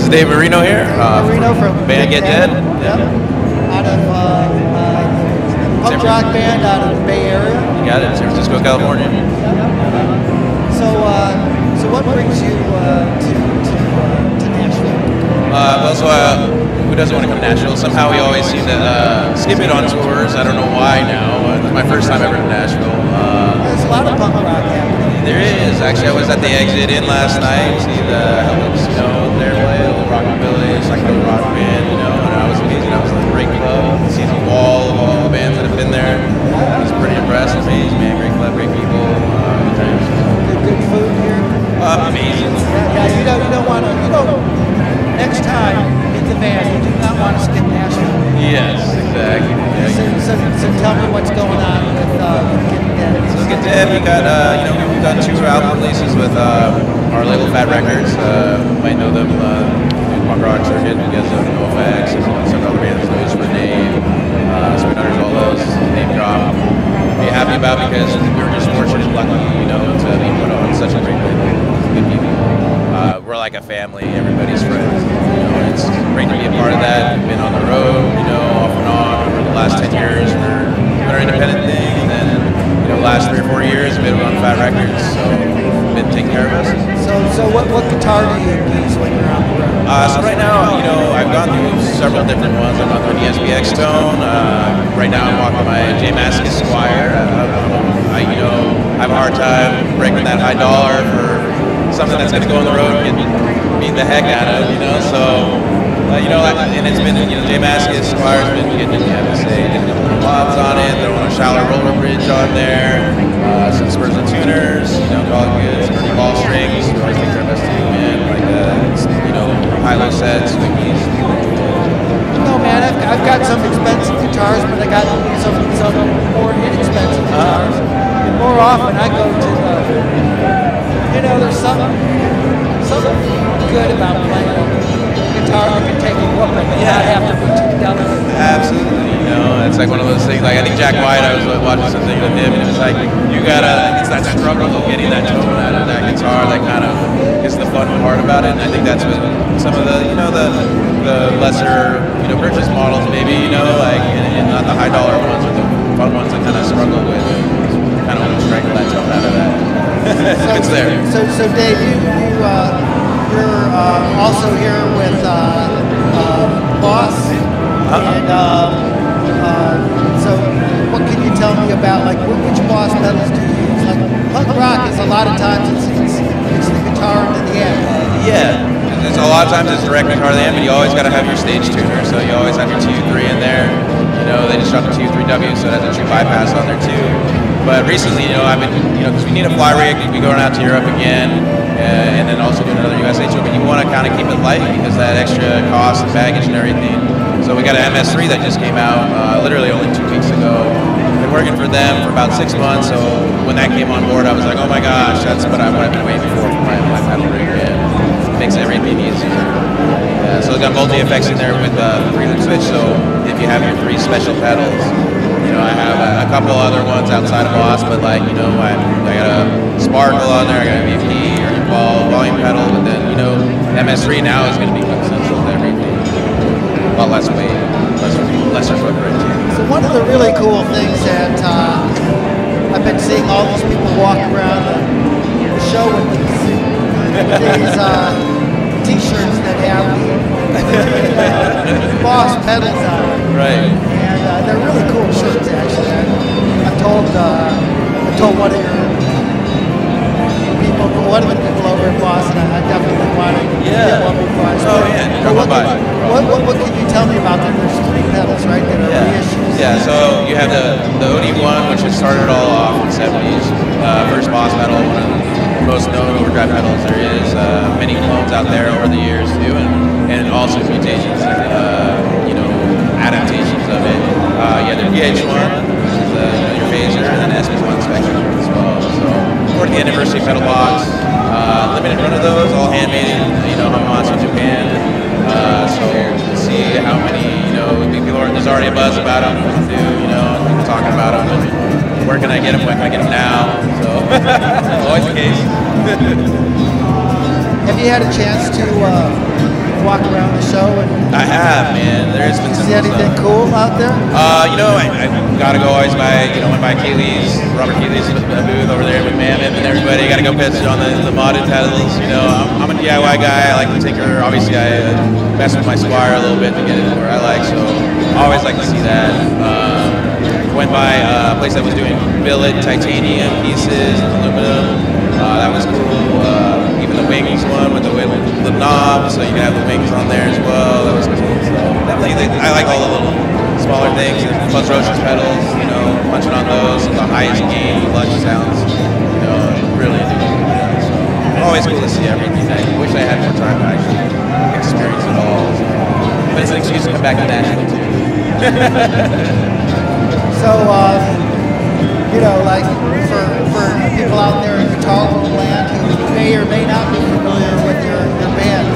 is Dave Marino here. Marino from Band Get Dead. Yep. Out of punk rock band out of the Bay Area. You got it, San Francisco, California. So what brings you to Nashville? Who doesn't want to come to Nashville? Somehow we always seem to skip it on tours. I don't know why now. It's my first time ever in Nashville. There's a lot of punk rock happening. There is. Actually, I was at the Exit Inn last night. See the Helmets, there play a little rockabilly. It's like a rock band, and I was amazing. I was in the Great Club, seeing the wall of all the bands that have been there. I was pretty impressed. Amazing, man. Great club, great people. Good times. Good food here. Amazing. Yeah, you don't want to. Next time in the van, you do not want to skip Nashville. Yes, exactly. Yeah. So tell me what's going on with Get Dead. So Get Dead, we got we've done 2 album releases with our label Fat Records. You might know them, Punk Rock Circuit, because of NoFX and some other bands, News for Name, Spin Hunters, all those, name drop. Be happy about because we were just fortunate and lucky, to be put on such a great label. Good people. We're like a family, everybody's friends. It's great to be a part of that. We've been on the road, off and on over the last 10 years. We're doing our independent thing, and then the last 3 or 4 years we've been on Fat Records, so been taking care of us. So what guitar do you use when you're on the road? So right now, I've gone through several different ones. I've gone through the SPX Tone. Right now I'm walking my J Mascis Squire. I have a hard time breaking that high dollar for something that's going to go on the road and beat the heck out of, so, and it's been, J Mascis Squire's been getting, getting mods on it, throwing a shallow roller bridge on there, some Spurs and tuners, call it good, some pretty ball strings, we always think they're best team, man, like, high-low sets, wickies. No, man, I've got some expensive guitars, but I got some more inexpensive guitars. And more often I go to there's something good about playing a guitar that can take a whooping and not have to be too delicate. Absolutely, it's like one of those things, like I think Jack White, I was watching something with him, and it was like, it's that struggle of getting that tone out of that guitar that kind of is the fun part about it, and I think that's what some of the, the lesser, purchase models maybe, and not the high dollar ones or the fun ones that kind of struggle with, kind of want to strangle that tone out of that. It's there. So Dave, you're also here with Boss, and so what can you tell me about which Boss pedals do you use? Like punk rock is a lot of times it's the guitar into the amp. Yeah, there's a lot of times it's direct guitar to the amp, but you always got to have your stage tuner, so you always have your TU3 in there. They just dropped the TU3W, so it has a true bypass on there too. But recently, I've been, because we need a fly rig, we'll be going out to Europe again, and then also doing another USA tour, but you want to kind of keep it light because that extra cost and baggage and everything. So we got an MS3 that just came out literally only 2 weeks ago. Been working for them for about 6 months, so when that came on board, I was like, oh my gosh, that's what I've been waiting for my pedal rig, and it makes everything easier. So it's got multi-effects in there with the 3-loop switch, so if you have your 3 special pedals, I have a couple other ones outside of Boss, but I got a Sparkle on there, I got a VP or volume pedal, but then, MS3 now is going to be essential to everything. A lot less weight, lesser footprint too. So one of the really cool things that I've been seeing all these people walk around the show with these t-shirts that have the Boss pedals on it. Right. And they're really cool shirts, actually. I told one of the people over at Boston, I definitely want to get one before I start. Oh yeah, come on by. What can you tell me about them? There's 3 pedals, right, that are reissues. Yeah, so you have the OD1, which has started all off in the 70s. First Boss pedal, one of the most known overdrive pedals there is. Many clones out there over the years too, and also mutations, adaptations of it. You have the PH1, which is your phaser, and then SP1 Spectrum as well. So, for the anniversary pedal box, limited run of those, all handmade in, Hamamatsu, Japan. So we'll see how many, there's already a buzz about them, people talking about them, and where can I get them, when can I get them now? So, always the case. Have you had a chance to walk around the show? And I have, man. There's been some see anything cool out there? You know, I gotta go always by, you know, went by Keeley's, Robert Keeley's booth over there with NAMM and everybody. Gotta go pitch on the modded pedals. You know, I'm a DIY guy. I like to tinker. Obviously, I mess with my Squire a little bit to get it where I like, so I always like to see that. Went by a place that was doing billet titanium pieces, aluminum. That was cool. Even the wings one with the knob, so you can have the wings on there as well. That was cool. So definitely, I like all the little smaller things. And Fuzz Roach's pedals, you know, punching on those, the highest gain, lunch sounds. You know, really do. So always cool to see everything. I wish I had more time to actually experience it all. So. But it's an excuse to come back to Nashville too. So, you know, like for people out there in guitar land who may or may not be familiar with your band,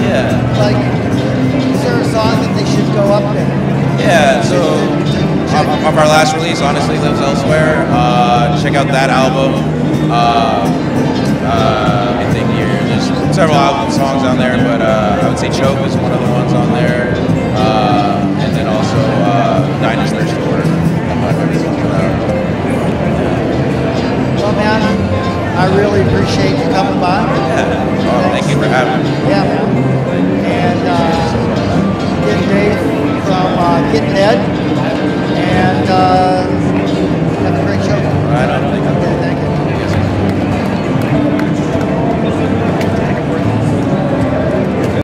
like, is there a song that they should go up there? Yeah, so off our last release, Honestly Lives Elsewhere, check out that album. I think there's several album songs on there, but I would say Choke is one of the ones on there. And then also Nine is Thirsty Order. Well, man, I really appreciate you coming by. Yeah. Thank you for having me. Yeah, man.